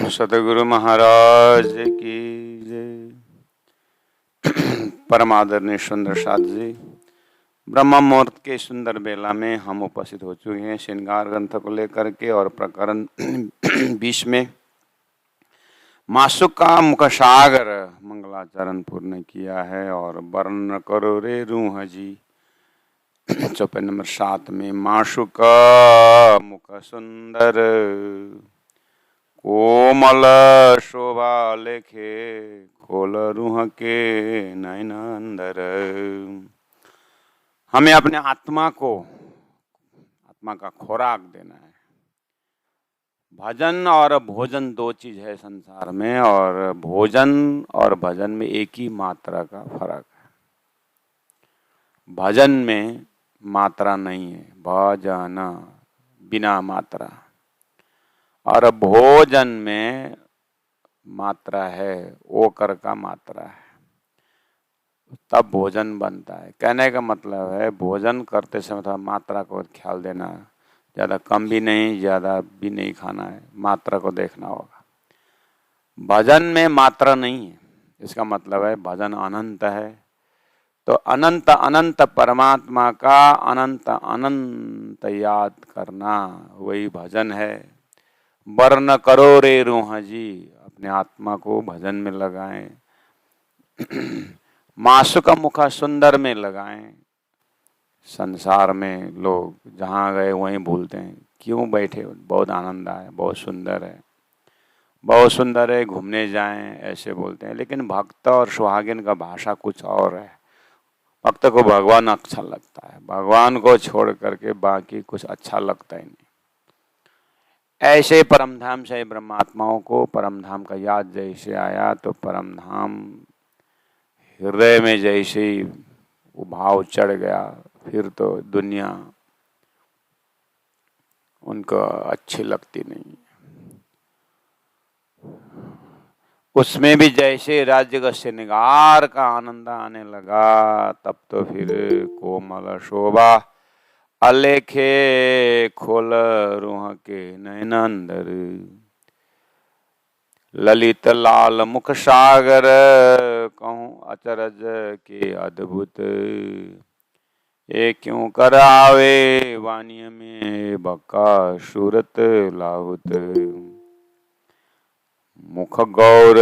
सतगुरु महाराज की जय। परम आदरणीय सुंदर साथ जी, ब्रह्म मुहूर्त के सुंदर बेला में हम उपस्थित हो चुके हैं श्रृंगार ग्रंथ को लेकर के और प्रकरण 20 में मासुक का मुख सागर मंगलाचरण पूर्ण किया है। और वर्ण करो रे रूह जी चौपाई नंबर 7 में मासुक का मुख सुंदर कोमल शोभा लेखे खोल रूह के नयन अंदर। हमें अपने आत्मा का खोराक देना है। भजन और भोजन दो चीज है संसार में, और भोजन और भजन में एक ही मात्रा का फर्क है। भजन में मात्रा नहीं है, भजन बिना मात्रा, और भोजन में मात्रा है, ओकर का मात्रा है, तब भोजन बनता है। कहने का मतलब है भोजन करते समय थोड़ा मात्रा को ख्याल देना, ज़्यादा कम भी नहीं ज़्यादा भी नहीं खाना है, मात्रा को देखना होगा। भजन में मात्रा नहीं है, इसका मतलब है भजन अनंत है। तो अनंत अनंत परमात्मा का अनंत अनंत याद करना वही भजन है। वर्ण करो रे रूह जी, अपने आत्मा को भजन में लगाएं। मासुक मुख सुंदर में लगाएं। संसार में लोग जहाँ गए वहीं भूलते हैं, क्यों बैठे, बहुत आनंद आए, बहुत सुंदर है, बहुत सुंदर है, घूमने जाएं, ऐसे बोलते हैं। लेकिन भक्त और सुहागिन का भाषा कुछ और है। भक्त को भगवान अच्छा लगता है, भगवान को छोड़ करके बाकी कुछ अच्छा लगता ही नहीं। ऐसे परमधाम से ब्रह्मात्माओं को परमधाम का याद जैसे आया तो परमधाम हृदय में जैसे ही वो भाव चढ़ गया, फिर तो दुनिया उनको अच्छी लगती नहीं। उसमें भी जैसे राज्य का श्रृंगार का आनंद आने लगा, तब तो फिर कोमल शोभा अलेखे खोल रूह के नयन अंदर। ललित लाल मुख सागर कहूँ अचरज के अद्भुत, ये क्यों करावे वाणी में बका सूरत लाहुत। मुख गौर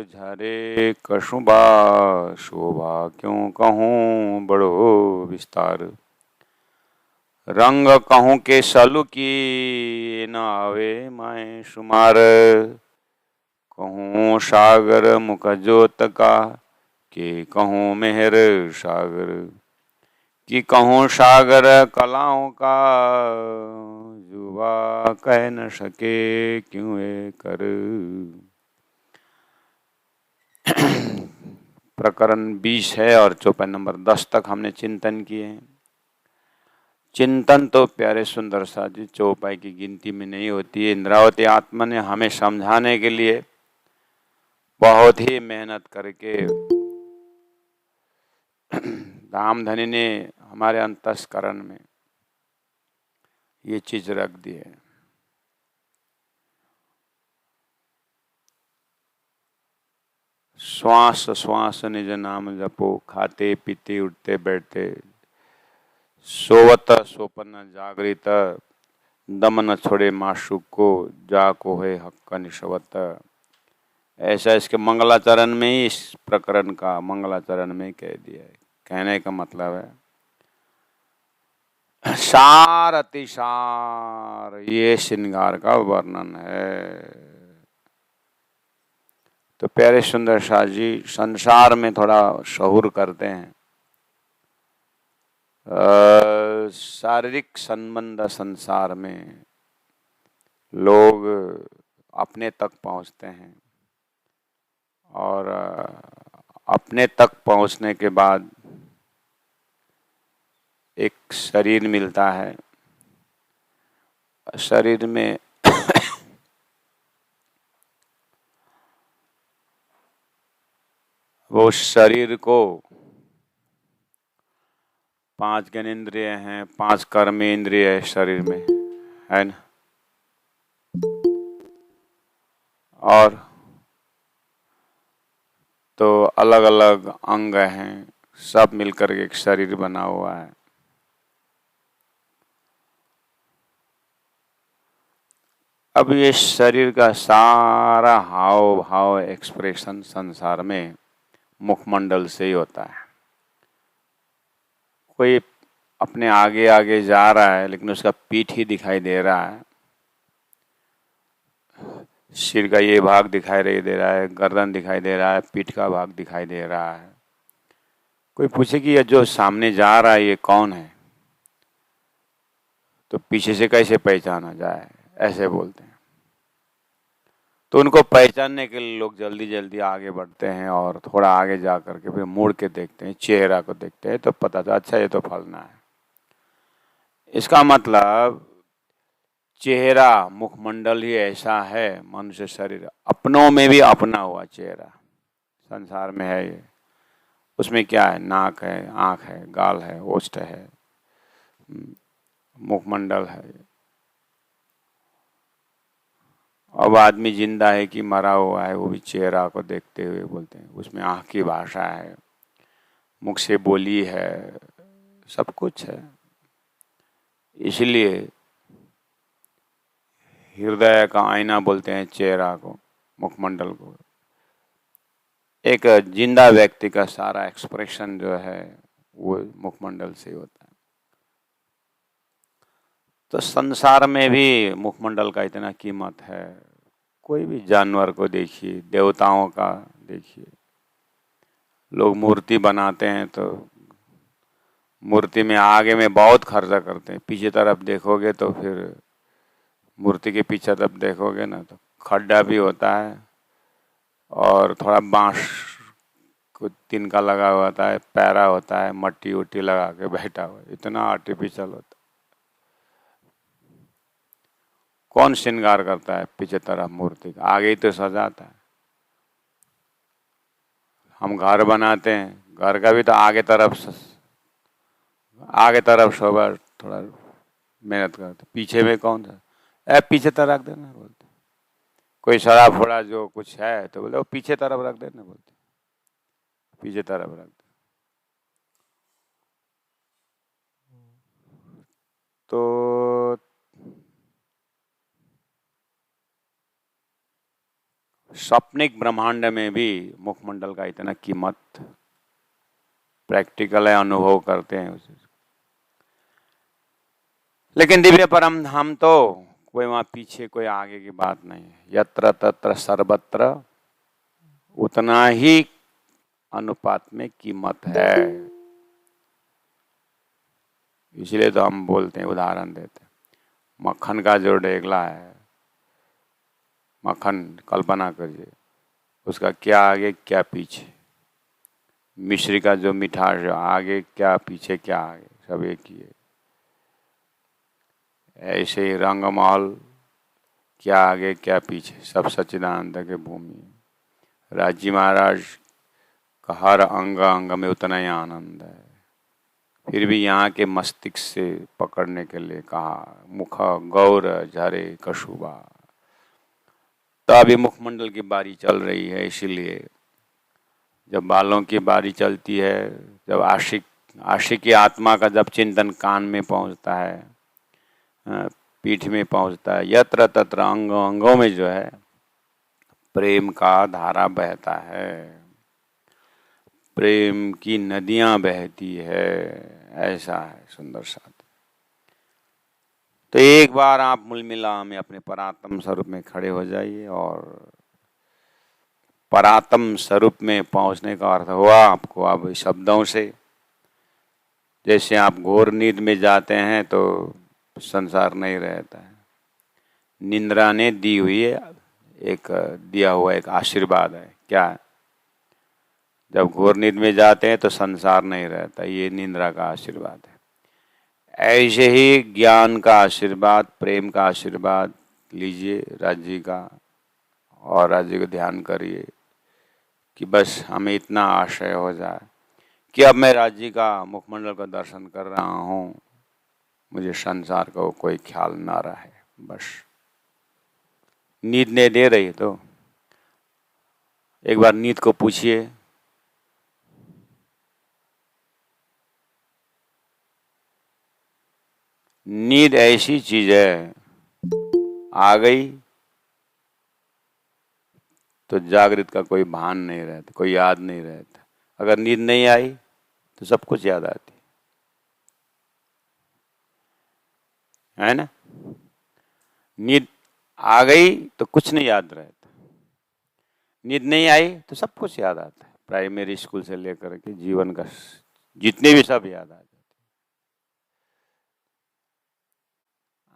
झरे कशुबा शोभा क्यों कहूँ बड़ो विस्तार। रंग कहूँ के सलु की न आवे मैं शुमार। कहूँ सागर मुख जोत का के कहूँ मेहर सागर। कि कहूँ सागर कलाओं का जुबा कह न सके क्यों ए कर। प्रकरण 20 है और चौपाई नंबर 10 तक हमने चिंतन किए हैं। चिंतन तो प्यारे सुंदर सा जी चौपाई की गिनती में नहीं होती है। इंद्रावती आत्मा ने हमें समझाने के लिए बहुत ही मेहनत करके रामधनी ने हमारे अंतस्करण में ये चीज रख दी है। श्वास श्वास निज नाम जपो, खाते पीते उठते बैठते, सोवत सोपन जागृत, दम न छोड़े माशुक को, जाको है हक्क निशवत। ऐसा इसके मंगलाचरण में ही, इस प्रकरण का मंगलाचरण में कह दिया है। कहने का मतलब है सार अतिसार ये श्रृंगार का वर्णन है। तो प्यारे सुंदर शाह जी संसार में थोड़ा शहुर करते हैं। शारीरिक संबंध संसार में लोग अपने तक पहुंचते हैं, और अपने तक पहुंचने के बाद एक शरीर मिलता है। शरीर में वो शरीर को 5 ज्ञानेंद्रिय हैं, 5 कर्मेंद्रिय है शरीर में, है ना। और तो अलग अलग अंग हैं, सब मिलकर एक शरीर बना हुआ है। अब ये शरीर का सारा हाव भाव एक्सप्रेशन संसार में मुखमंडल से ही होता है। कोई अपने आगे आगे जा रहा है लेकिन उसका पीठ ही दिखाई दे रहा है, सिर का ये भाग दिखाई दे रहा है, गर्दन दिखाई दे रहा है, पीठ का भाग दिखाई दे रहा है। कोई पूछे कि ये जो सामने जा रहा है ये कौन है, तो पीछे से कैसे पहचाना जाए, ऐसे बोलते हैं। तो उनको पहचानने के लिए लोग जल्दी जल्दी आगे बढ़ते हैं और थोड़ा आगे जा करके फिर मुड़ के देखते हैं, चेहरा को देखते हैं, तो पता चला अच्छा ये तो फलना है। इसका मतलब चेहरा मुखमंडल ही ऐसा है, मनुष्य शरीर अपनों में भी अपना हुआ चेहरा संसार में है ये। उसमें क्या है, नाक है, आँख है, गाल है, ओष्ठ है, मुखमंडल है। अब आदमी जिंदा है कि मरा हुआ है वो भी चेहरा को देखते हुए बोलते हैं। उसमें आँख की भाषा है, मुख से बोली है, सब कुछ है। इसलिए हृदय का आईना बोलते हैं चेहरा को, मुखमंडल को। एक जिंदा व्यक्ति का सारा एक्सप्रेशन जो है वो मुखमंडल से होता है। तो संसार में भी मुखमंडल का इतना कीमत है। कोई भी जानवर को देखिए, देवताओं का देखिए, लोग मूर्ति बनाते हैं तो मूर्ति में आगे में बहुत खर्चा करते हैं, पीछे तरफ देखोगे तो फिर मूर्ति के पीछे तरफ देखोगे ना तो खड्डा भी होता है और थोड़ा बांस को तिनका लगा हुआ होता है, पैरा होता है, मट्टी उट्टी लगा के बैठा हुआ, इतना आर्टिफिशियल होता है। कौन श्रृंगार करता है पीछे तरफ मूर्ति का, आगे ही तो सजाता है। हम घर बनाते हैं, घर का भी तो आगे तरफ शोभा थोड़ा मेहनत करते, पीछे में कौन सा पीछे तरफ रख देना बोलते। कोई सड़ा फोड़ा जो कुछ है तो बोले वो पीछे तरफ रख देना बोलते, पीछे तरफ रख दे। तो स्वप्निक ब्रह्मांड में भी मुखमंडल का इतना कीमत, प्रैक्टिकल है, अनुभव करते हैं उसे। लेकिन दिव्य परम हम तो कोई वहां पीछे कोई आगे की बात नहीं है। यत्र तत्र सर्वत्र उतना ही अनुपात में कीमत है। इसलिए तो हम बोलते हैं, उदाहरण देते हैं, मक्खन का जो ढेगला है, मक्खन कल्पना करिए, उसका क्या आगे क्या पीछे, मिश्री का जो मिठास जो आगे क्या पीछे क्या आगे, सब एक ही है। ऐसे ही रंगमहल क्या आगे क्या पीछे, सब सच्चिदानंद के भूमि। राजी महाराज का हर अंग अंग में उतना ही आनंद है, फिर भी यहाँ के मस्तिष्क से पकड़ने के लिए कहा, मुख गौर झरे कशुबा। तो अभी मुखमंडल की बारी चल रही है, इसीलिए जब बालों की बारी चलती है, जब आशिक की आत्मा का जब चिंतन कान में पहुंचता है, पीठ में पहुंचता है, यत्र तत्र अंगों में जो है प्रेम का धारा बहता है, प्रेम की नदियां बहती है। ऐसा है सुंदर सा। तो एक बार आप मुलमिला में अपने परात्म स्वरूप में खड़े हो जाइए, और परात्म स्वरूप में पहुंचने का अर्थ हुआ आपको अब शब्दों से, जैसे आप घोर नींद में जाते हैं तो संसार नहीं रहता है। निंद्रा ने दी हुई है दिया हुआ एक आशीर्वाद है। क्या है? जब घोर नींद में जाते हैं तो संसार नहीं रहता, ये निंद्रा का आशीर्वाद है। ऐसे ही ज्ञान का आशीर्वाद, प्रेम का आशीर्वाद लीजिए राज्य का, और राज्य को ध्यान करिए कि बस हमें इतना आशय हो जाए कि अब मैं राज्य का मुखमंडल का दर्शन कर रहा हूँ, मुझे संसार का कोई ख्याल ना रहे। बस नींद ने दे रही तो एक बार नींद को पूछिए, नींद ऐसी चीज है, आ गई तो जागृत का कोई भान नहीं रहता, कोई याद नहीं रहता। अगर नींद नहीं आई तो सब कुछ याद आती है ना। नींद आ गई तो कुछ नहीं याद रहता, नींद नहीं आई तो सब कुछ याद आता है। प्राइमरी स्कूल से लेकर के जीवन का जितने भी सब याद आ जाते।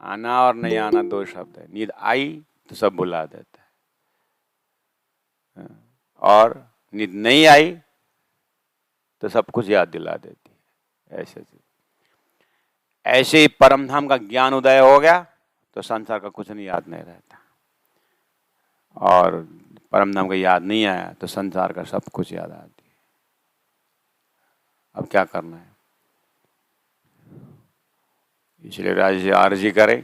आना और नहीं आना दो शब्द है। नींद आई तो सब भुला देता है, और नींद नहीं आई तो सब कुछ याद दिला देती है। ऐसे ही परम धाम का ज्ञान उदय हो गया तो संसार का कुछ नहीं याद नहीं रहता, और परम धाम का याद नहीं आया तो संसार का सब कुछ याद आती है। अब क्या करना है? इसलिए राज जी अर्जी करें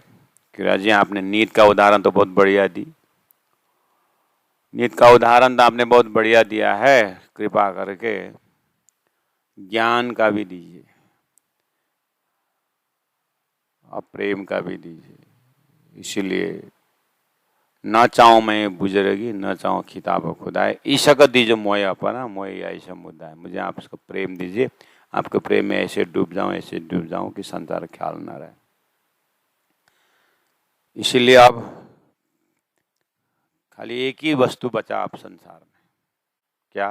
कि राज जी आपने नींद का उदाहरण तो बहुत बढ़िया दी, नींद का उदाहरण तो आपने बहुत बढ़िया दिया है, कृपा करके ज्ञान का भी दीजिए और प्रेम का भी दीजिए। इसीलिए न चाहूं मैं बुजुर्गी, न चाहूं खिताब खुदाए, ईशक दीजिए मोय अपना, मोय ऐसा मुद्दा है। मुझे आप इसको प्रेम दीजिए, आपके प्रेम में ऐसे डूब जाऊं कि संसार ख्याल न रहे। इसीलिए अब खाली एक ही वस्तु बचा आप संसार में, क्या?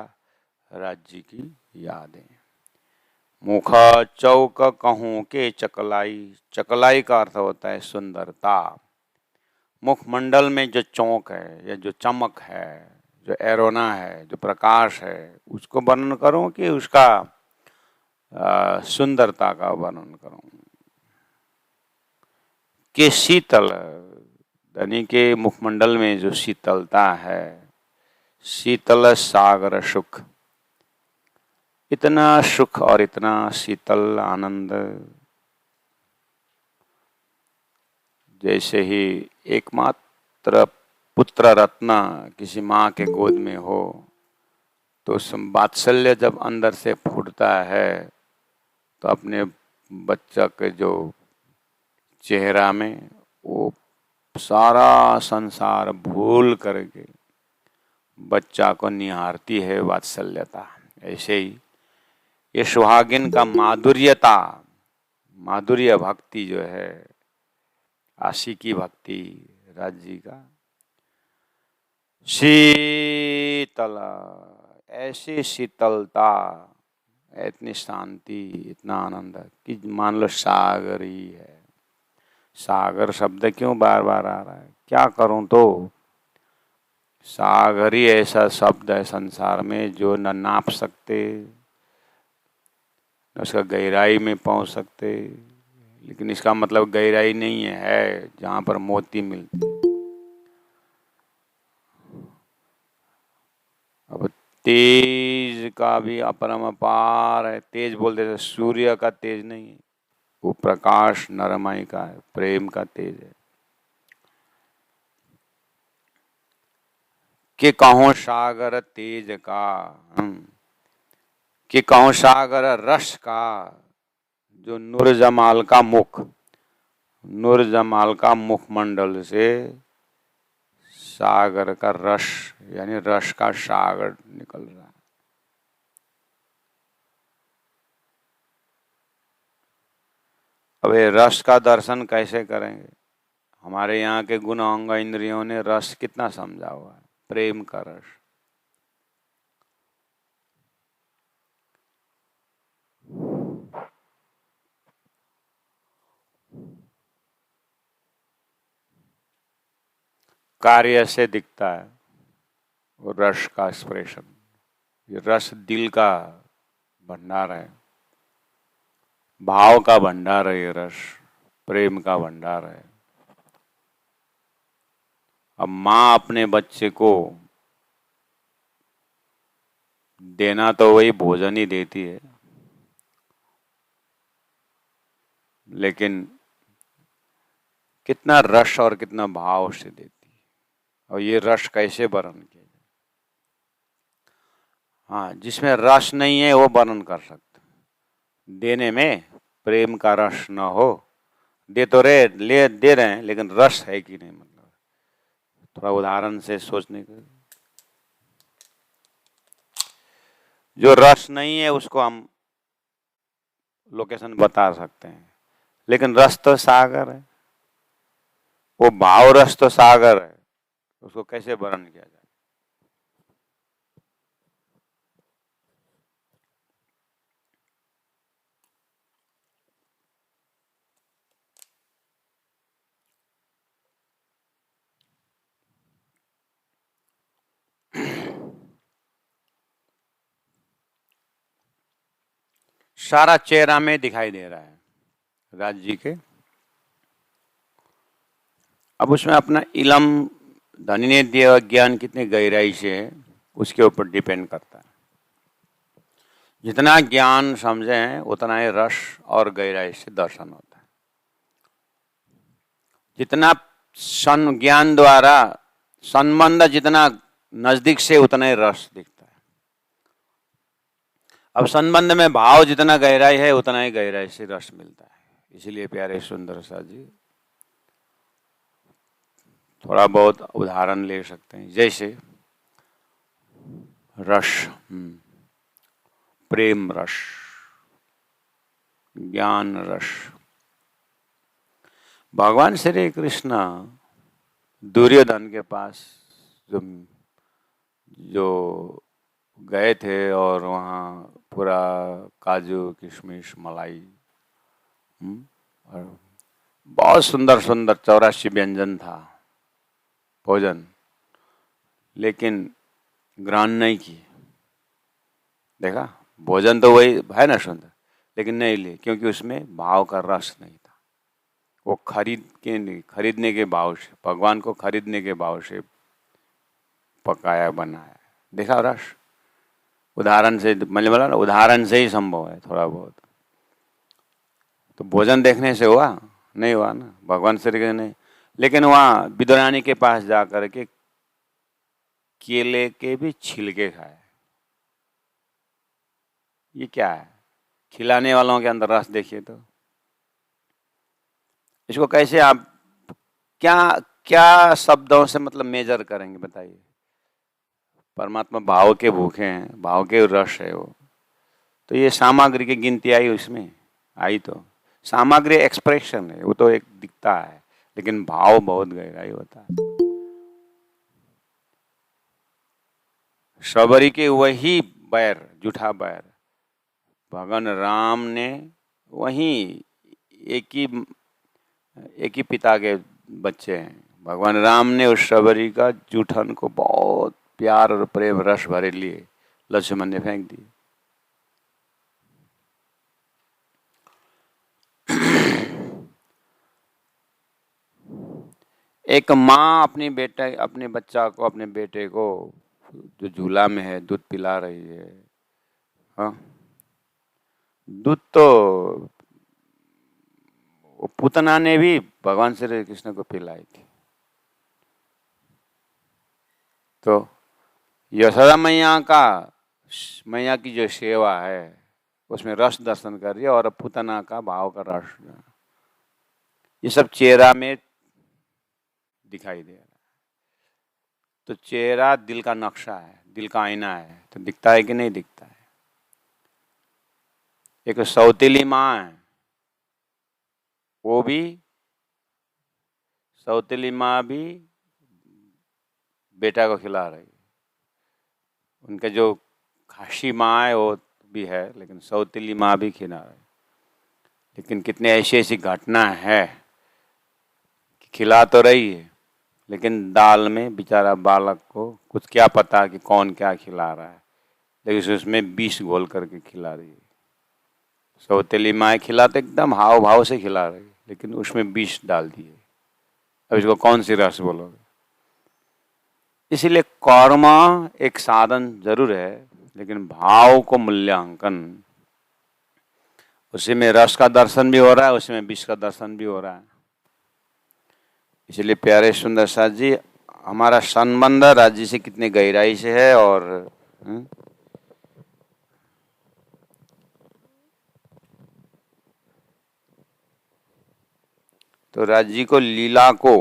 राज्य की यादें। मुख चौक कहूं के चकलाई, चकलाई का अर्थ होता है सुंदरता। मुखमंडल में जो चौक है या जो चमक है, जो एरोना है, जो प्रकाश है, उसको वर्णन करूं कि उसका सुंदरता का वर्णन करूं? कि शीतल, यानी के मुखमंडल में जो शीतलता है, शीतल सागर सुख, इतना सुख और इतना शीतल आनंद, जैसे ही एकमात्र पुत्र रत्न किसी माँ के गोद में हो तो वात्सल्य जब अंदर से फूटता है तो अपने बच्चा के जो चेहरा में वो सारा संसार भूल करके बच्चा को निहारती है वात्सल्यता। ऐसे ही ये सुहागिन का माधुर्यता, माधुर्य भक्ति जो है, आशिकी भक्ति राज जी का, शीतल, ऐसी शीतलता, इतनी शांति, इतना आनंद कि मान लो सागर ही है। सागर शब्द क्यों बार बार आ रहा है? क्या करूं तो सागर ही ऐसा शब्द है संसार में जो न नाप सकते, न उसका गहराई में पहुंच सकते। लेकिन इसका मतलब गहराई नहीं है जहां पर मोती मिलते। अब तेज का भी अपरंपार है। तेज बोलते थे, सूर्य का तेज नहीं है, वो प्रकाश नरमाई का है, प्रेम का तेज है। कि कहूं सागर तेज का, कि कहूं सागर रस का, जो नूर जमाल का मुख, नूर जमाल का मुखमंडल से सागर का रस, यानी रस का सागर निकल रहा है। अब ये रस का दर्शन कैसे करेंगे? हमारे यहाँ के गुण अंग इंद्रियों ने रस कितना समझा हुआ है, प्रेम का रस। कार्य से दिखता है वो रस का एक्सप्रेशन। ये रस दिल का भंडार है, भाव का भंडार है, ये रस प्रेम का भंडार है। अब माँ अपने बच्चे को देना तो वही भोजन ही देती है, लेकिन कितना रस और कितना भाव से देती है। और ये रस कैसे वर्णन किया जाए? हाँ, जिसमें रस नहीं है वो वर्णन कर सकते। देने में प्रेम का रस न हो, दे तो रहे ले दे रहे हैं लेकिन रस है कि नहीं, मतलब थोड़ा उदाहरण से सोचने का। जो रस नहीं है उसको हम लोकेशन बता सकते हैं, लेकिन रस तो सागर है, वो भाव रस तो सागर है, उसको कैसे वर्णन किया जाए। सारा चेहरा में दिखाई दे रहा है राज जी के। अब उसमें अपना इलम धनी ने दिया ज्ञान कितनी गहराई से है उसके ऊपर डिपेंड करता है। जितना ज्ञान समझे हैं उतना ही रस और गहराई से दर्शन होता है। जितना ज्ञान द्वारा संबंध जितना नजदीक से उतना ही रस दिखता है। अब संबंध में भाव जितना गहराई है उतना ही गहराई से रस मिलता है। इसलिए प्यारे सुंदर सा जी थोड़ा बहुत उदाहरण ले सकते हैं, जैसे रस, प्रेम रस, ज्ञान रस। भगवान श्री कृष्ण दुर्योधन के पास जो गए थे और वहाँ पूरा काजू किशमिश मलाई और बहुत सुंदर सुंदर 84 व्यंजन था भोजन, लेकिन ग्रहण नहीं किए। देखा, भोजन तो वही है ना सुंदर, लेकिन नहीं लिए क्योंकि उसमें भाव का रस नहीं था। वो खरीदने के भाव से, भगवान को खरीदने के भाव से पकाया बनाया। देखा रस, उदाहरण से मैंने बोला ना, उदाहरण से ही संभव है थोड़ा बहुत। तो भोजन देखने से हुआ नहीं, हुआ ना, भगवान श्री कृष्ण ने। लेकिन वहाँ विदुरानी के पास जा कर के केले के भी छिलके खाए। ये क्या है? खिलाने वालों के अंदर रस देखिए तो। इसको कैसे आप क्या क्या शब्दों से मतलब मेजर करेंगे बताइए। परमात्मा भाव के भूखे हैं, भाव के रस है वो। तो ये सामग्री की गिनती आई उसमें, आई तो सामग्री एक्सप्रेशन है, वो तो एक दिखता है, लेकिन भाव बहुत गहराई होता है। शबरी के वही बैर, जूठा बैर, भगवान राम ने वही एक ही पिता के बच्चे हैं, भगवान राम ने उस शबरी का जूठन को बहुत प्यार और प्रेम रस भरे लिए लक्ष्मण ने फेंक दी। एक माँ अपने बच्चा को, अपने बेटे को जो झूला में है दूध पिला रही है। हाँ, दूध तो पूतना ने भी भगवान श्री कृष्ण को पिलाई थी। तो यशोदा मैया की जो सेवा है उसमें रस दर्शन कर रही है, और पूतना का भाव का रस, ये सब चेहरा में दिखाई दे रहा है। तो चेहरा दिल का नक्शा है, दिल का आईना है, तो दिखता है कि नहीं दिखता है। एक सौतेली माँ है, वो भी सौतेली माँ भी बेटा को खिला रही है। उनके जो खासी माँ है वो भी है, लेकिन सौतेली माँ भी खिला रही है। लेकिन कितने ऐसी घटना है कि खिला तो रही है, लेकिन दाल में बेचारा बालक को कुछ क्या पता कि कौन क्या खिला रहा है, लेकिन उसमें विष घोल करके खिला रही है। सौतेली माँ खिला तो एकदम हाव भाव से खिला रही है, लेकिन उसमें विष डाल दिए। अब इसको कौन सी रस बोलोगे? इसीलिए कर्म एक साधन जरूर है, लेकिन भाव को मूल्यांकन, उसी में रस का दर्शन भी हो रहा है, उसी में विष का दर्शन भी हो रहा है। इसलिए प्यारे सुंदर साथ जी, हमारा संबंध राज्य से कितनी गहराई से है और तो राज्य को लीला को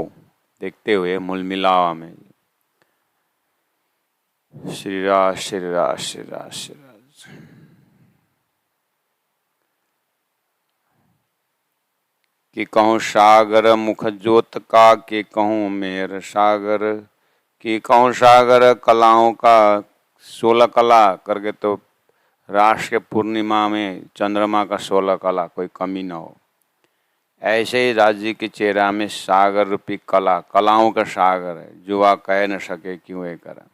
देखते हुए मूल मिलावा में श्री राज श्री राज श्री राज श्री राज। कि कहूँ सागर मुख जोत का, कि कहूँ मेर सागर, कि कहूँ सागर कलाओं का 16 कला करके, तो राष्ट्र के पूर्णिमा में चंद्रमा का 16 कला, कोई कमी ना हो। ऐसे ही राज्य के चेहरा में सागर रूपी कला, कलाओं का सागर है, जुआ कह न सके क्यों ये करा।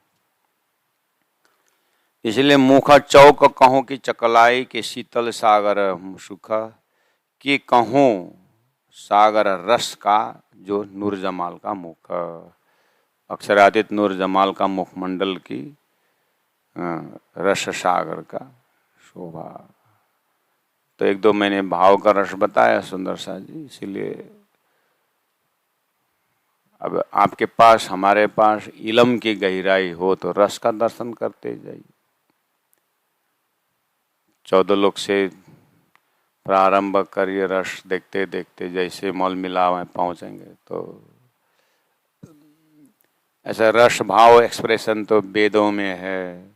इसलिए मुख चौक कहूँ की चकलाई, के शीतल सागर सुख, कि कहूँ सागर रस का, जो नूर जमाल का मुख, अक्षरातीत नूर जमाल का मुखमंडल की रस सागर का शोभा। तो एक दो मैंने भाव का रस बताया सुंदर सा जी। इसीलिए अब आपके पास, हमारे पास इलम की गहराई हो तो रस का दर्शन करते जाइए। 14 लोग से प्रारंभ करिए, रस देखते देखते जैसे मौल मिलाव में पहुंचेंगे तो ऐसा रस भाव एक्सप्रेशन तो वेदों में है।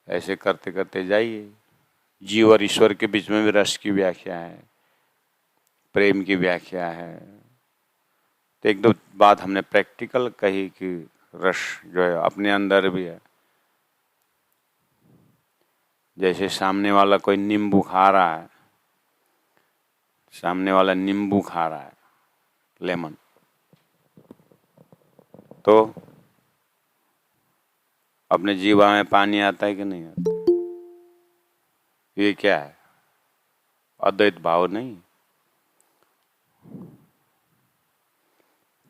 ऐसे करते करते जाइए। जीव और ईश्वर के बीच में भी रस की व्याख्या है, प्रेम की व्याख्या है। तो एक दो बात हमने प्रैक्टिकल कही कि रस जो है अपने अंदर भी है। जैसे सामने वाला कोई नींबू खा रहा है, सामने वाला नींबू खा रहा है, लेमन, तो अपने जीवा में पानी आता है कि नहीं आता? ये क्या है? अद्वैत भाव नहीं।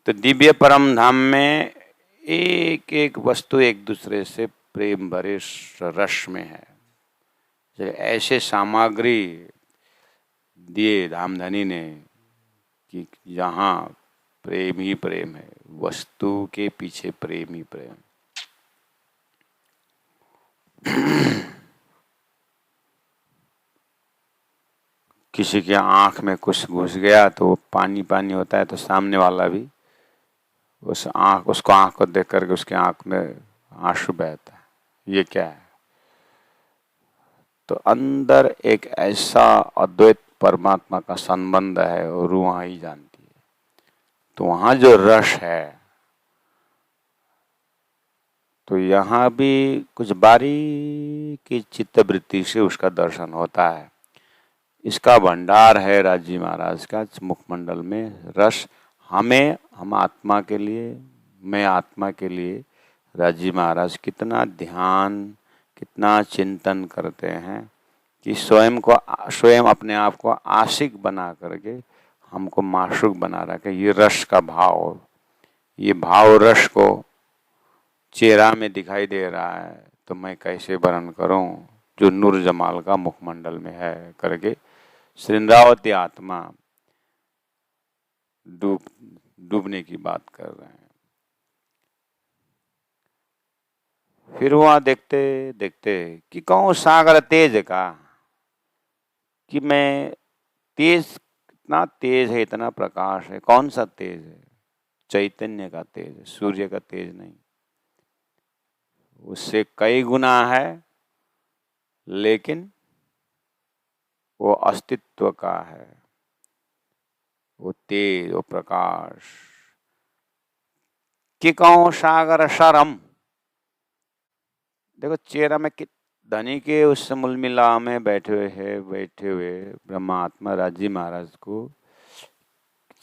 तो दिव्य परम धाम में एक एक वस्तु एक दूसरे से प्रेम भरे रस में है। ऐसे सामग्री दिए धामधनी ने कि जहाँ प्रेम ही प्रेम है, वस्तु के पीछे प्रेम ही प्रेम। किसी के आंख में कुछ घुस गया तो पानी पानी होता है, तो सामने वाला भी उसको आंख को देख करके उसके आंख में आंसू बहता है। ये क्या है? तो अंदर एक ऐसा अद्वैत परमात्मा का संबंध है और रूह ही जानती है। तो वहां जो रस है, तो यहाँ भी कुछ बारीकी चित्तवृत्ति से उसका दर्शन होता है। इसका भंडार है राजी महाराज का मुखमंडल में रस। हम आत्मा के लिए, मैं आत्मा के लिए राजी महाराज कितना ध्यान, कितना चिंतन करते हैं कि स्वयं अपने आप को आशिक बना करके हमको माशूक बना रखे। ये रस का भाव, ये भाव रस को चेहरा में दिखाई दे रहा है, तो मैं कैसे वर्णन करूं जो नूर जमाल का मुखमंडल में है करके श्रृंगावती आत्मा डूबने की बात कर रहे हैं। फिर वहां देखते देखते कि कहूँ सागर तेज का, कि मैं तेज, इतना तेज है, इतना प्रकाश है। कौन सा तेज है? चैतन्य का तेज है, सूर्य का तेज नहीं। उससे कई गुना है, लेकिन वो अस्तित्व का है, वो तेज, वो प्रकाश। कि कहूँ सागर शरम, देखो चेहरा में धनी के उस मूल मिला में बैठे हुए ब्रह्मात्मा राजी महाराज को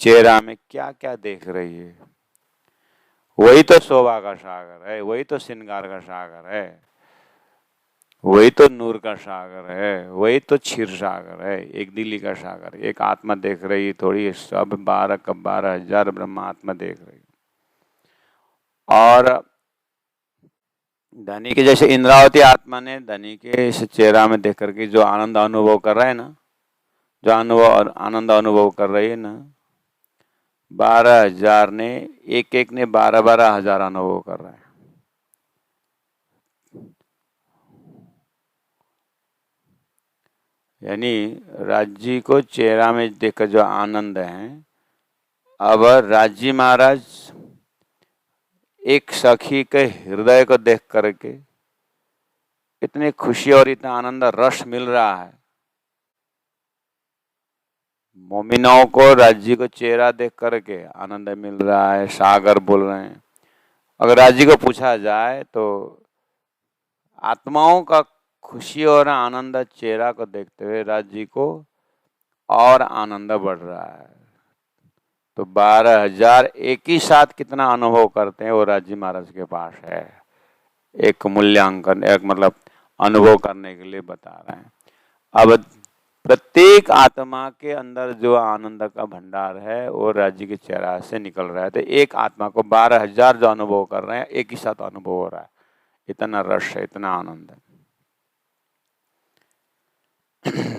चेहरा में क्या क्या देख रही है? वही तो शोभा का सागर है, वही तो श्रृंगार का सागर है, वही तो नूर का सागर है, वही तो क्षीर सागर है, एक दिल्ली का सागर। एक आत्मा देख रही थोड़ी, सब 12,000 ब्रह्मात्मा देख रही। और धनी के जैसे इंद्रावती आत्मा ने धनी के इस चेहरा में देख करके जो आनंद अनुभव कर रहा है ना, जो आनंद अनुभव कर रही है ना, 12,000 ने, एक एक ने 12,000 अनुभव कर रहा है। यानी राज्य को चेहरा में देखकर जो आनंद है, अब राजी महाराज एक सखी के हृदय को देख करके इतनी खुशी और इतना आनंद रस मिल रहा है। मोमिनों को राजी को चेहरा देख करके आनंद मिल रहा है, सागर बोल रहे हैं। अगर राजी को पूछा जाए तो आत्माओं का खुशी और आनंद चेहरा को देखते हुए राजी को और आनंद बढ़ रहा है। तो 12,000 एक ही साथ कितना अनुभव करते हैं वो राजी महाराज के पास है। एक मूल्यांकन, एक मतलब अनुभव करने के लिए बता रहे हैं। अब प्रत्येक आत्मा के अंदर जो आनंद का भंडार है वो राजी के चेहरा से निकल रहा है। तो एक आत्मा को 12,000 जो अनुभव कर रहे हैं एक ही साथ अनुभव हो रहा है। इतना रस है, इतना आनंद है।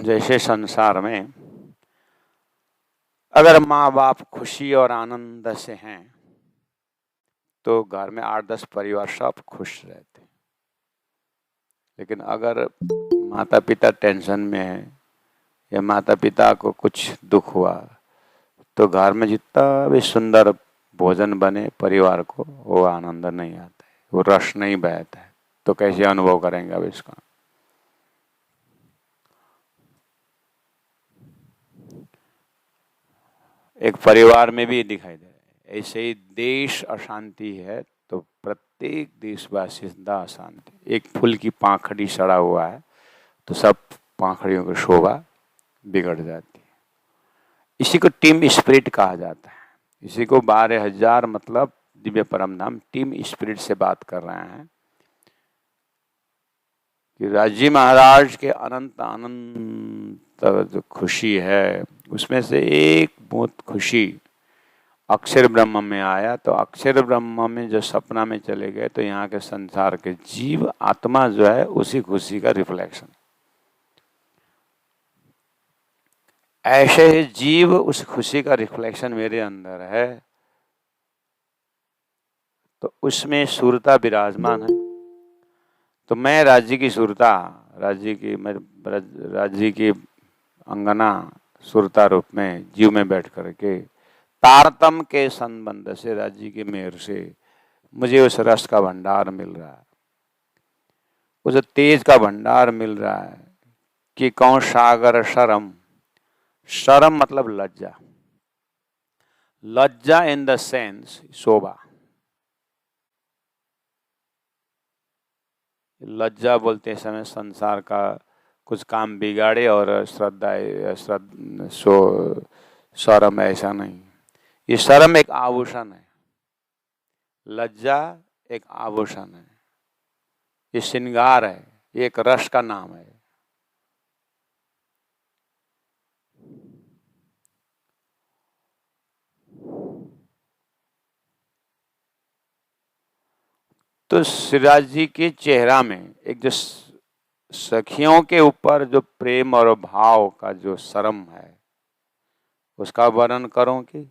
जैसे संसार में अगर माँ बाप खुशी और आनंद से हैं तो घर में 8-10 परिवार सब खुश रहते। लेकिन अगर माता पिता टेंशन में है या माता पिता को कुछ दुख हुआ तो घर में जितना भी सुंदर भोजन बने परिवार को वो आनंद नहीं आता है, वो रस नहीं बहता है। तो कैसे अनुभव करेंगे अब इसका? एक परिवार में भी दिखाई दे रहा है। ऐसे ही देश अशांति है तो प्रत्येक देशवासी अशांति। एक फूल की पाखड़ी सड़ा हुआ है तो सब पाखड़ियों की शोभा बिगड़ जाती है। इसी को टीम स्पिरिट कहा जाता है। इसी को 12,000 मतलब दिव्य परम धाम टीम स्पिरिट से बात कर रहे हैं कि राजी महाराज के अनंत अनंत जो खुशी है उसमें से एक बहुत खुशी अक्षर ब्रह्म में आया। तो अक्षर ब्रह्म में जो सपना में चले गए तो यहाँ के संसार के जीव आत्मा जो है उसी खुशी का रिफ्लेक्शन। ऐसे ही जीव उस खुशी का रिफ्लेक्शन मेरे अंदर है तो उसमें सुरता विराजमान है। तो मैं राज्य की सुरता, राज्य की अंगना सुरता रूप में जीव में बैठ करके तारतम के संबंध से राज्य की मेहर से मुझे उस रस का भंडार मिल रहा है, उस तेज का भंडार मिल रहा है कि कौन सागर शरम। शरम मतलब लज्जा, लज्जा इन द सेंस शोभा। लज्जा बोलते समय संसार का कुछ काम बिगाड़े और शर्म, ऐसा नहीं। ये शर्म एक आभूषण है, लज्जा एक आभूषण है, ये श्रृंगार है, ये एक रस का नाम है। तो सिराज जी के चेहरा में एक जो सखियों के ऊपर जो प्रेम और भाव का जो शर्म है उसका वर्णन करूं कि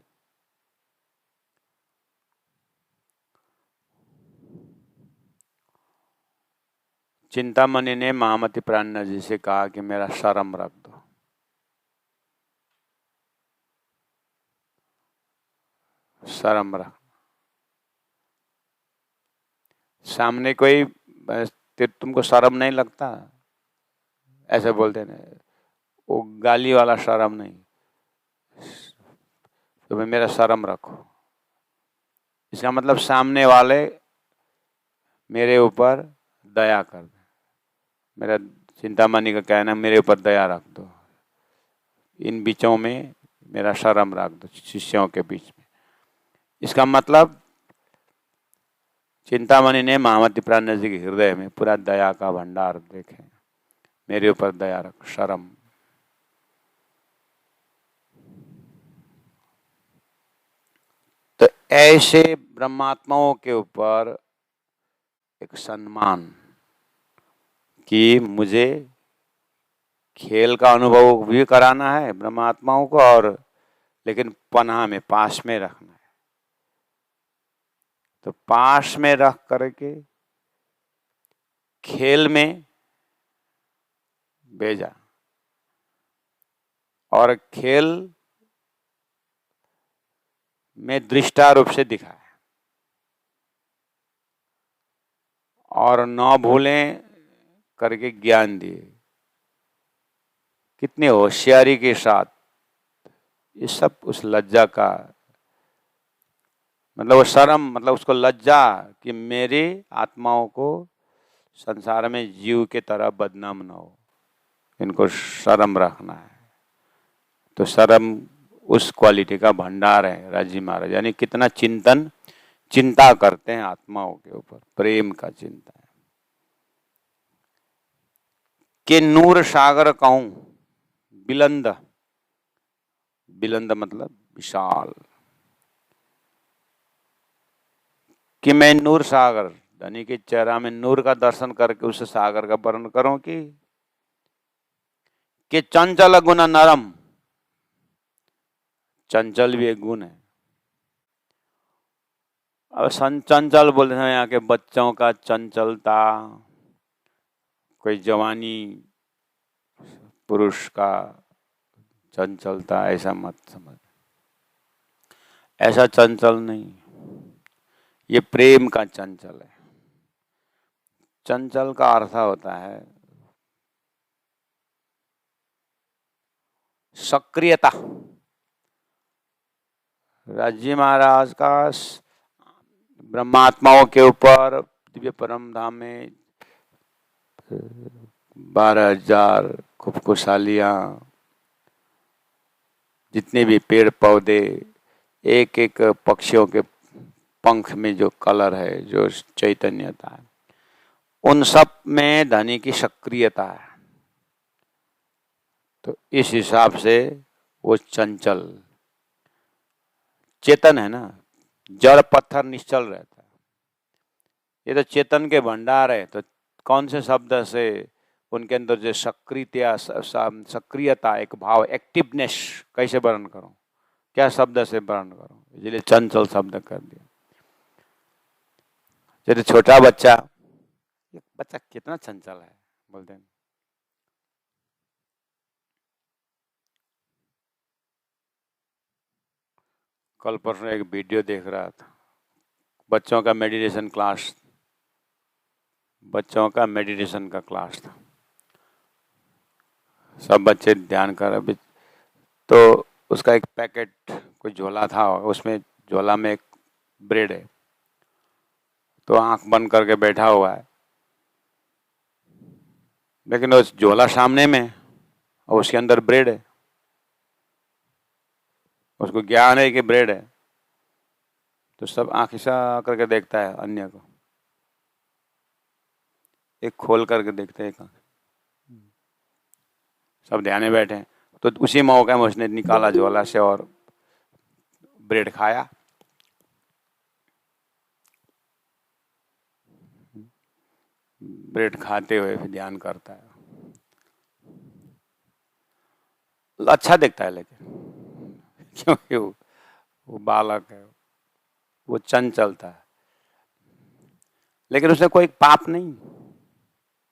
चिंतामणि ने महामती प्राणनाथ जी से कहा कि मेरा शर्म रख दो। शर्म रख, सामने कोई तुमको शर्म नहीं लगता ऐसे बोलते ना, वो गाली वाला शर्म नहीं, तो मेरा शर्म रखो। इसका मतलब सामने वाले मेरे ऊपर दया कर दे। मेरा चिंतामणि का कहना मेरे ऊपर दया रख दो, इन बीचों में मेरा शर्म रख दो, शिष्यों के बीच में। इसका मतलब चिंतामणि ने महामती प्राणनाथ जी के हृदय में पूरा दया का भंडार देखे, मेरे ऊपर दया रख, शर्म। तो ऐसे ब्रह्मात्माओं के ऊपर एक सम्मान कि मुझे खेल का अनुभव भी कराना है ब्रह्मात्माओं को, और लेकिन पनाह में पास में रखना है। तो पास में रख करके खेल में भेजा, और खेल में दृष्टा रूप से दिखाया और न भूलें करके ज्ञान दिए। कितनी होशियारी के साथ ये सब उस लज्जा का मतलब वो शर्म मतलब उसको लज्जा कि मेरी आत्माओं को संसार में जीव के तरह बदनाम न हो, इनको शर्म रखना है। तो शर्म उस क्वालिटी का भंडार है राजी महाराज, यानी कितना चिंता करते हैं आत्माओं के ऊपर, प्रेम का चिंता है। कि नूर सागर कहूं बिलंद, बिलंद मतलब विशाल, कि मैं नूर सागर यानी कि चेहरा में नूर का दर्शन करके उस सागर का वर्णन करूं कि चंचल गुण नरम, चंचल भी एक गुण है। अब चंचल बोलते हैं यहाँ के बच्चों का चंचलता, कोई जवानी पुरुष का चंचलता, ऐसा मत समझ, ऐसा चंचल नहीं, ये प्रेम का चंचल है। चंचल का अर्थ होता है सक्रियता। राजी महाराज का ब्रह्मात्माओं के ऊपर दिव्य परम धाम में 12,000 खुशहालियां, जितने भी पेड़ पौधे, एक एक पक्षियों के पंख में जो कलर है, जो चैतन्यता है, उन सब में धनी की सक्रियता है। तो इस हिसाब से वो चंचल चेतन है ना, जड़ पत्थर निश्चल रहता है, ये तो चेतन के भंडार है। तो कौन से शब्द से उनके अंदर जो सक्रियता, एक भाव, एक्टिवनेस कैसे वर्णन करूं, क्या शब्द से वर्णन करूं, इसलिए चंचल शब्द कर दिया। जैसे छोटा बच्चा कितना चंचल है बोलते हैं। कल परसों एक वीडियो देख रहा था, बच्चों का मेडिटेशन क्लास, बच्चों का मेडिटेशन का क्लास था, सब बच्चे ध्यान कर रहे। तो उसका एक पैकेट कोई झोला था, उसमें झोला में एक ब्रेड है, तो आंख बंद करके बैठा हुआ है, लेकिन उस झोला सामने में और उसके अंदर ब्रेड है, उसको ज्ञान है कि ब्रेड है, तो सब आंख इशारा करके देखता है अन्य को, एक खोल करके देखते हैं एक आंख, सब ध्यान में बैठे हैं। तो उसी मौके में उसने निकाला झोला से और ब्रेड खाया। ब्रेड खाते हुए फिर ध्यान करता है, अच्छा दिखता है, लेकिन क्योंकि वो बालक है, वो चंचलता है, लेकिन उसने कोई पाप नहीं,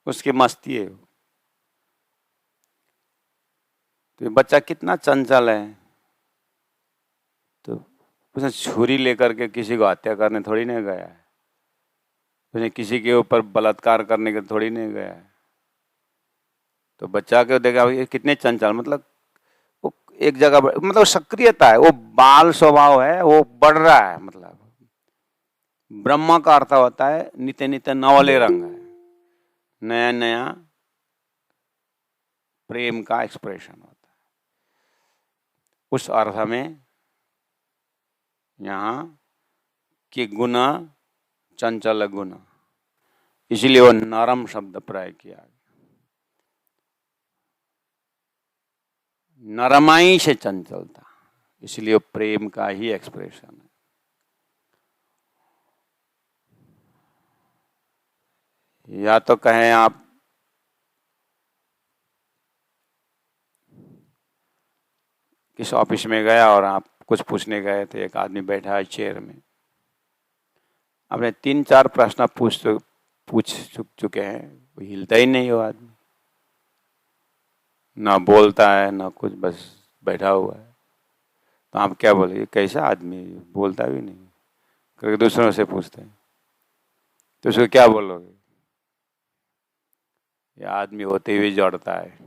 उसकी मस्ती है। तो बच्चा कितना चंचल है, तो उसने छुरी लेकर के किसी को हत्या करने थोड़ी नहीं गया है, उसने किसी के ऊपर बलात्कार करने के थोड़ी नहीं गया है। तो बच्चा को देखा ये कितने चंचल, मतलब वो एक जगह मतलब सक्रियता है, वो बाल स्वभाव है, वो बढ़ रहा है। मतलब ब्रह्म का अर्थ होता है नित्य नित्य नवले रंग है, नया नया प्रेम का एक्सप्रेशन होता है। उस अर्थ में यहाँ कि गुण चंचल गुण, इसलिए वो नरम शब्द प्रयोग किया गया, नरमाई से चंचलता, इसलिए वो प्रेम का ही एक्सप्रेशन है। या तो कहें आप किस ऑफिस में गया और आप कुछ पूछने गए थे, एक आदमी बैठा है चेयर में, आपने 3-4 प्रश्न पूछ चुके हैं, वो हिलता ही नहीं, वो आदमी ना बोलता है ना कुछ, बस बैठा हुआ है। तो आप क्या बोले, ये कैसा आदमी है, बोलता भी नहीं, करके दूसरों से पूछते हैं, तो उसको क्या बोलोगे, ये आदमी होते हुए जड़ता है।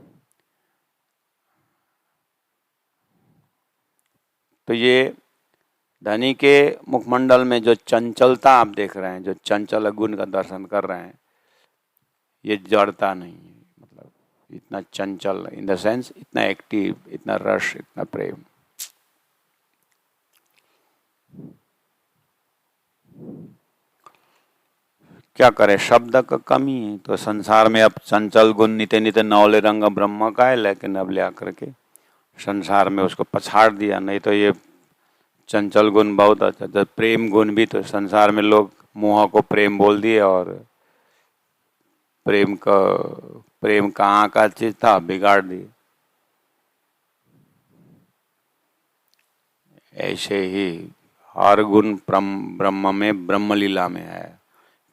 तो ये धनी के मुखमंडल में जो चंचलता आप देख रहे हैं, जो चंचल गुण का दर्शन कर रहे हैं, ये जड़ता नहीं है। मतलब इतना चंचल इन द सेंस, इतना एक्टिव, इतना रस, इतना प्रेम। क्या करे, शब्द का कमी है। तो संसार में अब चंचल गुण नित्य नित्य नौले रंग ब्रह्म का है, लेकिन अब ले आकर के संसार में उसको पछाड़ दिया। नहीं तो ये चंचल गुण बहुत अच्छा था। प्रेम गुण भी, तो संसार में लोग मोह को प्रेम बोल दिए, और प्रेम कहाँ का चीज था, बिगाड़ दिए। ऐसे ही हर गुण ब्रह्म में, ब्रह्म लीला में है।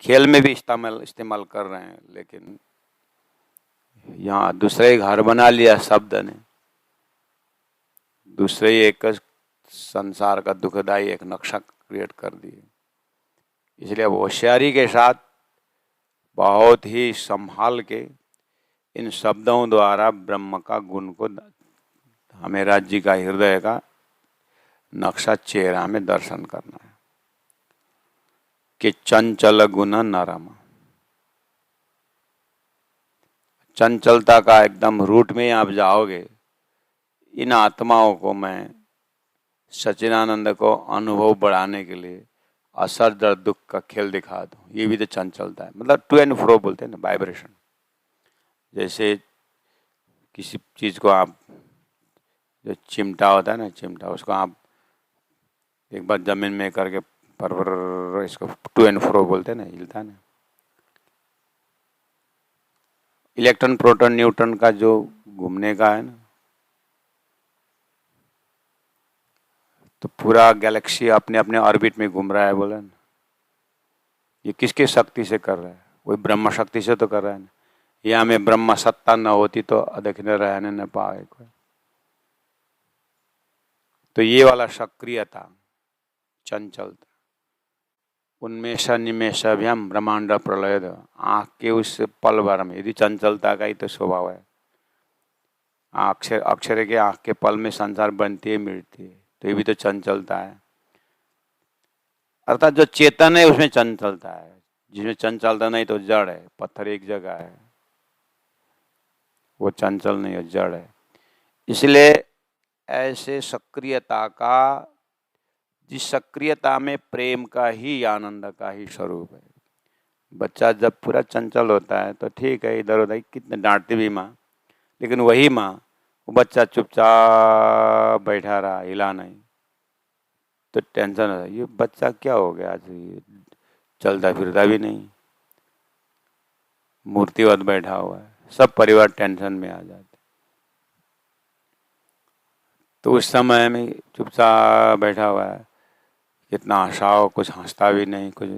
खेल में भी इस्तेमाल कर रहे हैं, लेकिन यहाँ दूसरे घर बना लिया शब्द ने, दूसरे एक संसार का दुखदाई एक नक्शा क्रिएट कर दिए। इसलिए होशियारी के साथ बहुत ही संभाल के इन शब्दों द्वारा ब्रह्म का गुण को, हमें राज्य का हृदय का नक्शा चेहरा में दर्शन करना है कि चंचल गुण नरम। चंचलता का एकदम रूट में आप जाओगे, इन आत्माओं को मैं सच्चिदानंद को अनुभव बढ़ाने के लिए असर दर्द दुख का खेल दिखा दूं। ये भी तो चंचलता है। मतलब टू एंड फ्रो बोलते हैं ना, वाइब्रेशन। जैसे किसी चीज को आप, जो चिमटा होता है ना, चिमटा, उसको आप एक बार जमीन में करके पर इसको टू एंड फ्रो बोलते हैं ना, हिलता है ना। इलेक्ट्रॉन प्रोटॉन न्यूट्रॉन का जो घूमने का है ना, तो पूरा गैलेक्सी अपने अपने ऑर्बिट में घूम रहा है, बोला ना। ये किसकी शक्ति से कर रहा है? वही ब्रह्म शक्ति से तो कर रहा है ना। यहाँ में ब्रह्म सत्ता न होती तो देखने रहने न पाए कोई। तो ये वाला सक्रियता, चंचलता, उन्मेष निमेषाभ्याम ब्रह्मांड प्रलय, आँख के उस पल भर में, यदि चंचलता का ही तो स्वभाव है। अक्षर के आँख के पल में संसार बनती है, मिटती है, तो ये भी तो चंचलता है। अर्थात जो चेतन है उसमें चंचलता है, जिसमें चंचलता नहीं तो जड़ है, पत्थर एक जगह है, वो चंचल नहीं है, जड़ है। इसलिए ऐसे सक्रियता का, जिस सक्रियता में प्रेम का ही, आनंद का ही स्वरूप है। बच्चा जब पूरा चंचल होता है तो ठीक है, इधर उधर कितने डांटती भी माँ, लेकिन वही माँ, वो बच्चा चुपचाप बैठा रहा, हिला नहीं, तो टेंशन होता है, ये बच्चा क्या हो गया आज, ये चलता फिरता भी नहीं, मूर्तिवत बैठा हुआ है। सब परिवार टेंशन में आ जाते। तो उस समय में चुपचाप बैठा हुआ है, कितना हंसाओ, कुछ हंसता भी नहीं, कुछ,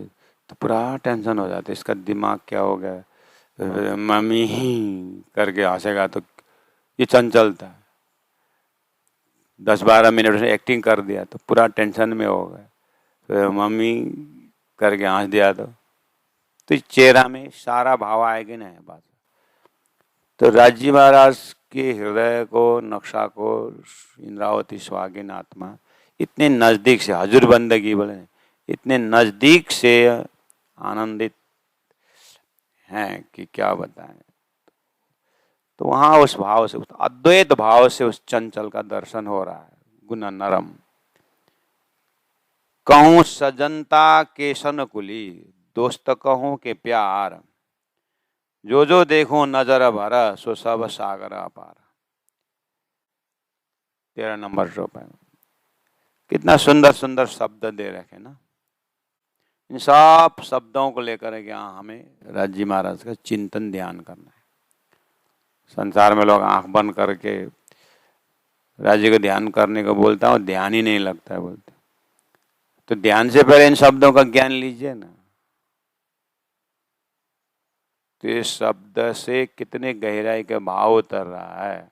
तो पूरा टेंशन हो जाता है। इसका दिमाग क्या हो गया, मम्मी ही करके हंसेगा, तो ये चंचलता है। 10-12 मिनट से एक्टिंग कर दिया तो पूरा टेंशन में हो गया, तो मम्मी करके हंस दिया, तो इस चेहरा में सारा भाव आएगा ना बात। तो राजी महाराज के हृदय को, नक्शा को इंद्रावती स्वागिन आत्मा इतने नजदीक से, हजूर बंदगी बोले, इतने नजदीक से आनंदित हैं कि क्या बताएं। तो वहां उस भाव से, उस अद्वैत भाव से उस चंचल का दर्शन हो रहा है। गुण नरम कहूं सजनता के सनकुली, दोस्त कहूं के प्यार, जो जो देखो नजर भरा, सो सब सागर अपार। 13 नंबर श्लोक है। कितना सुंदर सुंदर शब्द दे रखे ना। इन सब शब्दों को लेकर के हमें राजी महाराज का चिंतन ध्यान करना है। संसार में लोग आंख बंद करके राज्य को ध्यान करने को बोलता हूँ, ध्यान ही नहीं लगता है बोलते। तो ध्यान से पहले इन शब्दों का ज्ञान लीजिए ना। तो इस शब्द से कितने गहराई का भाव उतर रहा है।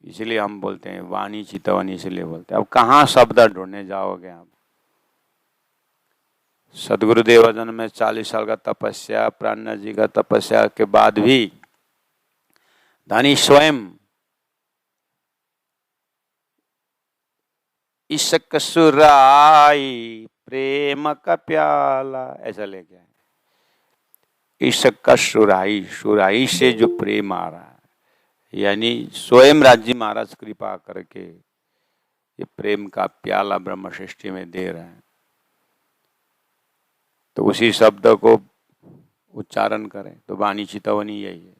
इसलिए हम बोलते हैं वाणी चितवनी, इसलिए बोलते हैं। अब कहाँ शब्द ढूंढने जाओगे आप? सदगुरु देवजन में 40 साल का तपस्या, प्राणनाथ जी का तपस्या के बाद भी धनी स्वयं इश्क सुराई प्रेम का प्याला ऐसा लेके आए। इश्क का सुराई, सुराई से जो प्रेम आ रहा है, यानी स्वयं राज्य महाराज कृपा करके ये प्रेम का प्याला ब्रह्म सृष्टि में दे रहे हैं। तो उसी शब्द को उच्चारण करें तो वाणी चितवनी यही है।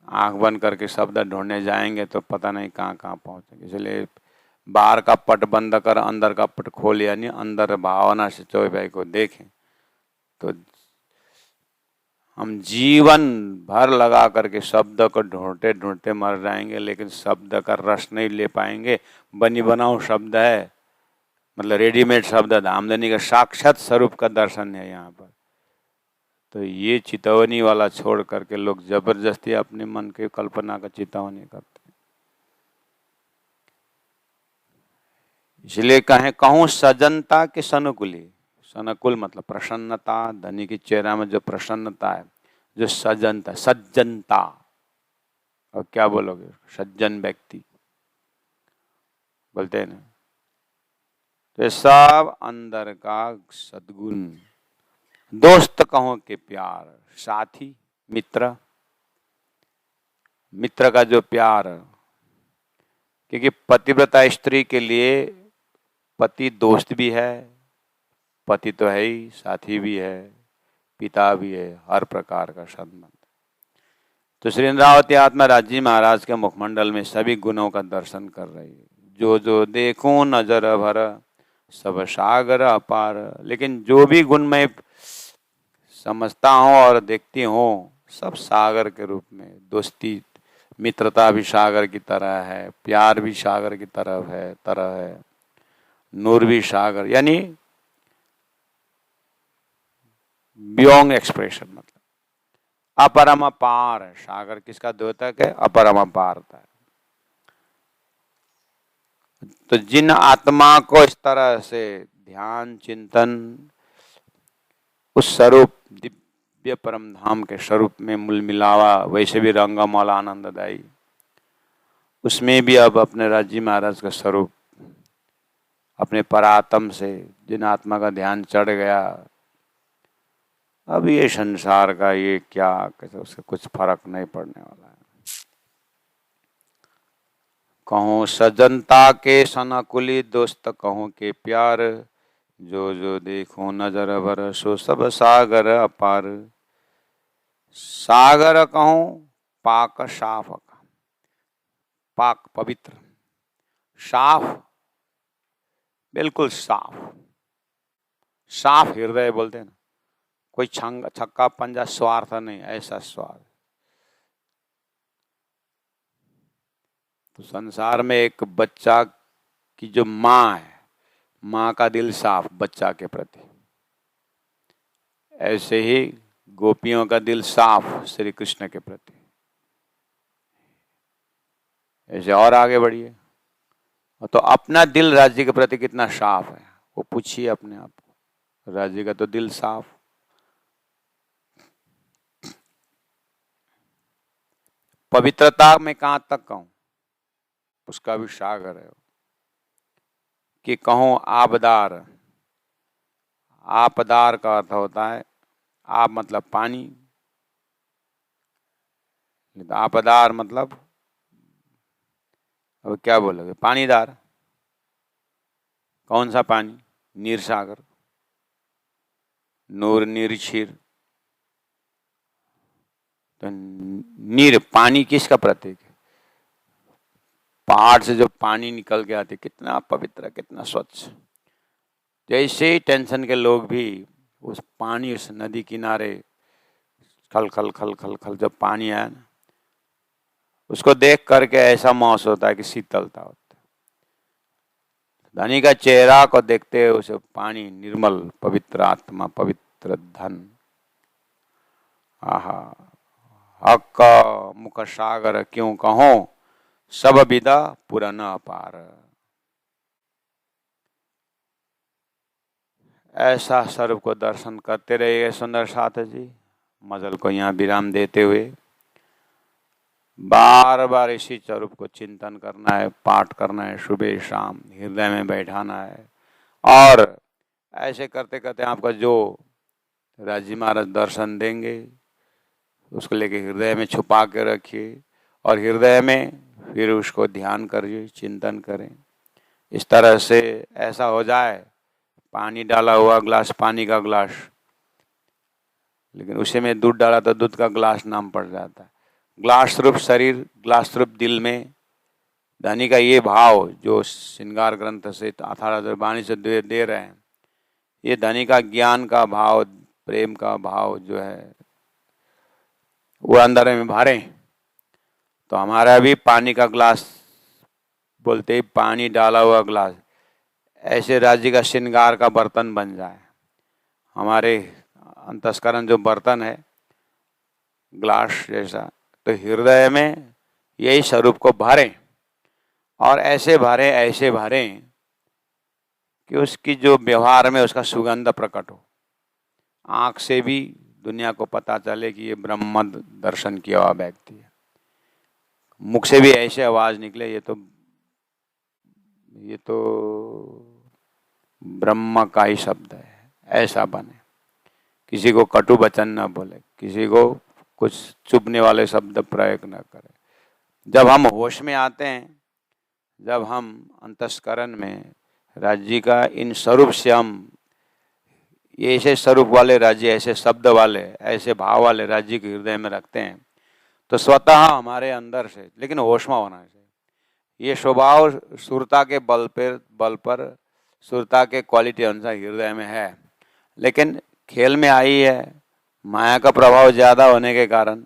आंख बंद करके शब्द ढूंढने जाएंगे तो पता नहीं कहाँ कहाँ पहुंचेंगे। इसलिए बाहर का पट बंद कर अंदर का पट खोल, यानी अंदर भावना से चौबे भाई को देखें तो हम जीवन भर लगा करके शब्द को ढूंढते ढूंढते मर जाएंगे, लेकिन शब्द का रस नहीं ले पाएंगे। बनी बनाओ शब्द है, मतलब रेडीमेड शब्द, धामधनी का साक्षात स्वरूप का दर्शन है यहाँ पर। तो ये चितवनी वाला छोड़ करके लोग जबरदस्ती अपने मन के कल्पना का चितवनी करते हैं। इसलिए कहूँ सजनता के सनुकूली। सनुकूल मतलब प्रसन्नता, धनी के चेहरा में जो प्रसन्नता है, जो सजनता, सज्जनता। और क्या बोलोगे? सज्जन व्यक्ति बोलते हैं ना। तो सब अंदर का सद्गुण। दोस्त कहो के प्यार, साथी, मित्र, मित्र का जो प्यार, क्योंकि पतिव्रता स्त्री के लिए पति दोस्त भी है, पति तो है ही, साथी भी है, पिता भी है, हर प्रकार का संबंध। तो श्री इंद्रावती आत्मा राजी महाराज के मुखमंडल में सभी गुणों का दर्शन कर रही है। जो जो देखूं नजर भर, सब सागर अपार। लेकिन जो भी गुण मैं समझता हूँ और देखती हूँ, सब सागर के रूप में। दोस्ती, मित्रता भी सागर की तरह है, प्यार भी सागर की तरह है, नूर भी सागर, यानी बियॉन्ड एक्सप्रेशन, मतलब अपरम अपार। सागर किसका द्योतक है? अपरम अपारता है। तो जिन आत्मा को इस तरह से ध्यान चिंतन उस स्वरूप दिव्य परम धाम के स्वरूप में मूल मिलावा, वैसे भी रंगमौल आनंददायी, उसमें भी अब अपने राज्य महाराज का स्वरूप अपने परात्म से जिन आत्मा का ध्यान चढ़ गया, अब ये संसार का ये क्या, उससे कुछ फर्क नहीं पड़ने वाला है। कहूँ सजनता के सनकुली, दोस्त कहूँ के प्यार, जो जो देखो नजर भर, सो सब सागर अपार। सागर कहूँ पाक साफ, पाक पवित्र, साफ बिल्कुल साफ, साफ हृदय बोलते हैं ना, कोई छक्का पंजा स्वार्थ नहीं, ऐसा स्वार्थ। तो संसार में एक बच्चा की जो माँ है, माँ का दिल साफ बच्चा के प्रति, ऐसे ही गोपियों का दिल साफ श्री कृष्ण के प्रति। ऐसे और आगे बढ़िए तो अपना दिल राज्य के प्रति कितना साफ है वो पूछिए अपने आप को। राज्य का तो दिल साफ। पवित्रता में कहाँ तक कहूं, उसका भी सागर है कि कहूं आबदार। आपदार का अर्थ होता है, आप मतलब पानी, आपदार मतलब अब क्या बोलोगे, पानीदार। कौन सा पानी? नीर सागर, नूर नीर क्षीर। तो नीर पानी किसका प्रतीक है? पहाड़ से जो पानी निकल के आते, कितना पवित्र, कितना स्वच्छ। जैसे ही टेंशन के लोग भी उस पानी, उस नदी किनारे खल खल खल खल खल जब पानी आया ना, उसको देख करके ऐसा महसूस होता है कि शीतलता होती है। धनी का चेहरा को देखते हुए उसे पानी, निर्मल पवित्र आत्मा, पवित्र धन, आहा हक मुख सागर क्यों कहो, सब विदा पुरन अपार। ऐसा स्वरूप को दर्शन करते रहिए सुंदर साथ जी। मजल को यहाँ विराम देते हुए बार बार इसी स्वरूप को चिंतन करना है, पाठ करना है, सुबह शाम हृदय में बैठाना है। और ऐसे करते करते आपका जो राजी महाराज दर्शन देंगे उसको लेके हृदय में छुपा के रखिए और हृदय में फिर उसको ध्यान करिए, चिंतन करें। इस तरह से ऐसा हो जाए, पानी डाला हुआ ग्लास, पानी का ग्लास, लेकिन उसी में दूध डाला तो दूध का ग्लास नाम पड़ जाता है। ग्लास रूप शरीर, ग्लास रूप दिल में धनी का ये भाव जो श्रृंगार ग्रंथ से 18 वाणी से दे रहे हैं, ये धनी का ज्ञान का भाव, प्रेम का भाव जो है वो अंदर में भरे तो हमारा भी पानी का ग्लास, बोलते ही पानी डाला हुआ ग्लास, ऐसे राज्य का श्रृंगार का बर्तन बन जाए। हमारे अंतस्करण जो बर्तन है ग्लास जैसा, तो हृदय में यही स्वरूप को भरें और ऐसे भरें कि उसकी जो व्यवहार में उसका सुगंध प्रकट हो, आंख से भी दुनिया को पता चले कि ये ब्रह्म दर्शन किया हुआ व्यक्ति है। मुख से भी ऐसे आवाज निकले, ये तो ब्रह्म का ही शब्द है, ऐसा बने। किसी को कटु वचन न बोले, किसी को कुछ चुभने वाले शब्द प्रयोग न करे। जब हम होश में आते हैं, जब हम अंतस्करण में राज्य का इन स्वरूप से हम ये ऐसे स्वरूप वाले राज्य, ऐसे शब्द वाले, ऐसे भाव वाले राज्य के हृदय में रखते हैं तो स्वतः हमारे अंदर से, लेकिन होश में होना चाहिए। ये स्वभाव सुरता के बल पर सुरता के क्वालिटी अनुसार हृदय में है, लेकिन खेल में आई है, माया का प्रभाव ज्यादा होने के कारण,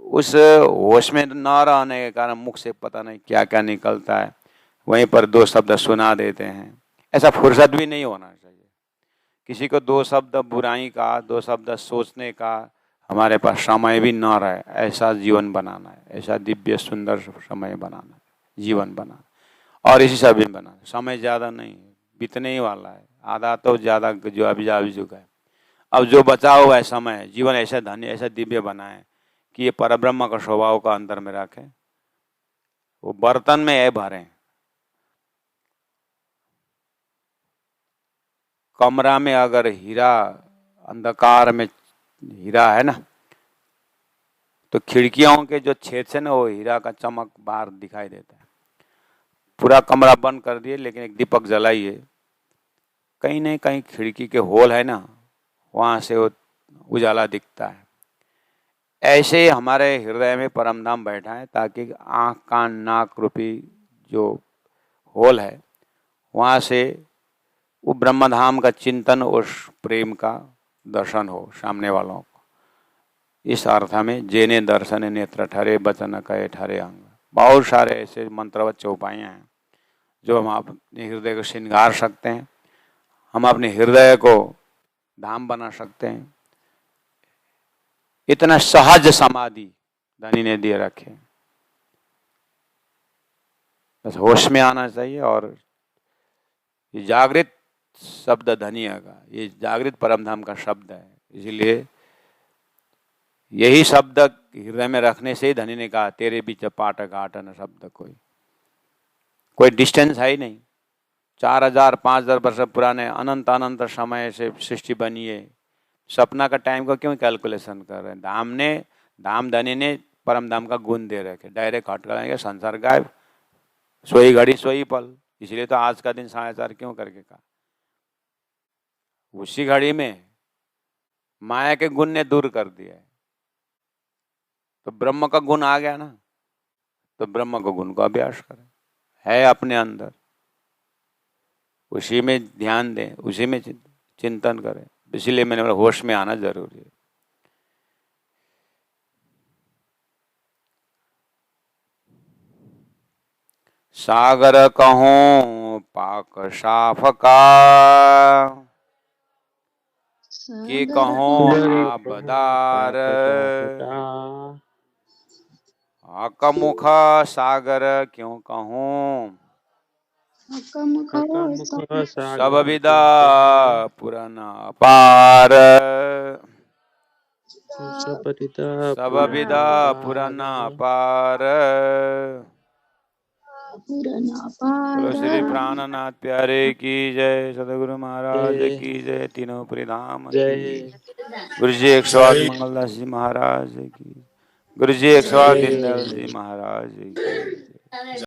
उस होश में न रहने के कारण मुख से पता नहीं क्या क्या निकलता है, वहीं पर दो शब्द सुना देते हैं। ऐसा फुर्सत भी नहीं होना चाहिए। किसी को दो शब्द बुराई का, दो शब्द सोचने का हमारे पास समय भी न रहे, ऐसा जीवन बनाना है, ऐसा दिव्य सुंदर समय बनाना है, जीवन बनाना। और इसी सब में बनाना, समय ज़्यादा नहीं है, बीतने ही वाला है, आधा तो ज़्यादा जो अभी चुका है। अब जो बचा हुआ है समय, जीवन ऐसा धन्य, ऐसा दिव्य बनाए कि ये परब्रह्म का स्वभाव का अंदर में रखें, वो बर्तन में है भरें। कमरा में अगर हीरा, अंधकार में हीरा है ना, तो खिड़कियों के जो छेद से ना वो हीरा का चमक बाहर दिखाई देता है। पूरा कमरा बंद कर दिए लेकिन एक दीपक जलाइए, कहीं नहीं कहीं खिड़की के होल है ना, वहां से वो उजाला दिखता है। ऐसे हमारे हृदय में परम धाम बैठा है ताकि आँख कान नाक रूपी जो होल है वहाँ से वो ब्रह्मधाम का चिंतन और प्रेम का दर्शन हो सामने वालों को। इस अर्थ में जेने दर्शन नेत्र ठरे बचन कहे ठरे अंग। बहुत सारे ऐसे मंत्रवत चौपाइयाँ हैं जो हम अपने हृदय को श्रृंगार सकते हैं, हम अपने हृदय को धाम बना सकते हैं। इतना सहज समाधि धनी ने दिए रखे, बस होश में आना चाहिए। और ये जागृत शब्द धनी का, ये जागृत परमधाम का शब्द है, इसीलिए यही शब्द हृदय में रखने से ही धनी ने कहा तेरे बीच पाठ घाट न शब्द कोई डिस्टेंस है ही नहीं। 4000 5000 वर्ष पुराने अनंत अनंत समय से सृष्टि बनी है, सपना का टाइम को क्यों कैलकुलेशन कर रहे हैं? धाम धनी ने परम धाम का गुण दे रखे, डायरेक्ट हट करेंगे संसार गायब, सोई घड़ी सोई पल। इसलिए तो आज का दिन 4:30 क्यों करके कहा, उसी घड़ी में माया के गुण ने दूर कर दिया है, तो ब्रह्म का गुण आ गया ना, तो ब्रह्म के गुण का अभ्यास करें, है अपने अंदर, उसी में ध्यान दें, उसी में चिंतन करें। इसीलिए मैंने बोला होश में आना जरूरी है। सागर कहूँ पाक साफ का, कि कहूँ आबदार, अकमुख सागर क्यों कहूँ, अकमुख सब विदा पुराण अपार, सब विदा पुराण अपार। बोलो श्री प्राणनाथ प्यारे की जय, सदगुरु महाराज की जय, तीनों परिधाम की। गुरु जी 108 मंगलदास जी महाराज की, गुरु जी 108 दीनदयाल जी महाराज की।